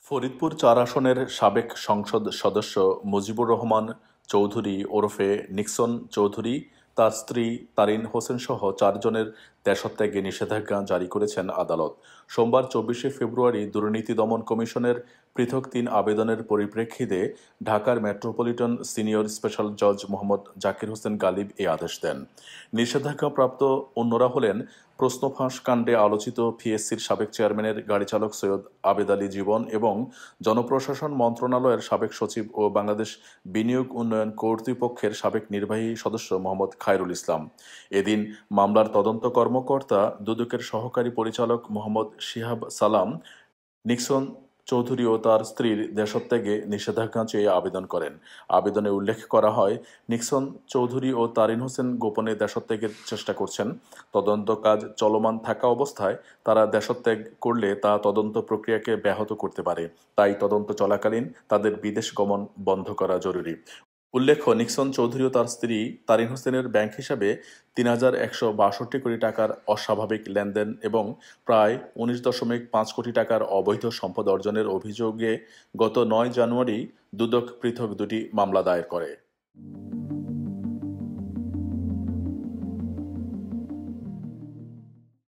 ফরিদপুর-৪ আসনের সাবেক সংসদ সদস্য মুজিবুর রহমান চৌধুরী ওরফে নিক্সন চৌধুরী তার স্ত্রী তারিন হোসেনসহ ৪ জনের দেশত্যাগে নিষেধাজ্ঞা জারি করেছেন আদালত। সোমবার ২৪শে ফেব্রুয়ারি দুর্নীতি দমন কমিশনের পৃথক ৩ আবেদনের পরিপ্রেক্ষিতে ঢাকার মেট্রোপলিটন সিনিয়র স্পেশাল জজ মোহাম্মদ জাকির হোসেন গালিব এই আদেশ দেন। নিষেধাজ্ঞাপ্রাপ্ত অন্যরা হলেন প্রশ্ন ফাঁস কাণ্ডে আলোচিত পিএসসির সাবেক চেয়ারম্যানের গাড়িচালক সৈয়দ আবেদ আলী জীবন এবং জনপ্রশাসন মন্ত্রণালয়ের সাবেক সচিব ও বাংলাদেশ বিনিয়োগ উন্নয়ন কর্তৃপক্ষের সাবেক নির্বাহী সদস্য মোহাম্মদ খায়রুল ইসলাম। এদিন মামলার তদন্ত কর্মকর্তা দুদকের সহকারী পরিচালক মোহাম্মদ শিহাব সালাম নিক্সন চৌধুরী ও তার স্ত্রীর দেশত্যাগে নিষেধাজ্ঞা চেয়ে আবেদন করেন। আবেদনে উল্লেখ করা হয়, নিক্সন চৌধুরী ও তারিন হোসেন গোপনে দেশত্যাগের চেষ্টা করছেন। তদন্ত কাজ চলমান থাকা অবস্থায় তারা দেশত্যাগ করলে তা তদন্ত প্রক্রিয়াকে ব্যাহত করতে পারে। তাই তদন্ত চলাকালীন তাদের বিদেশ গমন বন্ধ করা জরুরি। উল্লেখ্য, নিক্সন চৌধুরী ও তার স্ত্রী তারিন হোসেনের ব্যাংক হিসাবে ৩,১৬২ কোটি টাকার অস্বাভাবিক লেনদেন এবং প্রায় ১৯.৫ কোটি টাকার অবৈধ সম্পদ অর্জনের অভিযোগে গত ৯ জানুয়ারি দুদক পৃথক দুটি মামলা দায়ের করে।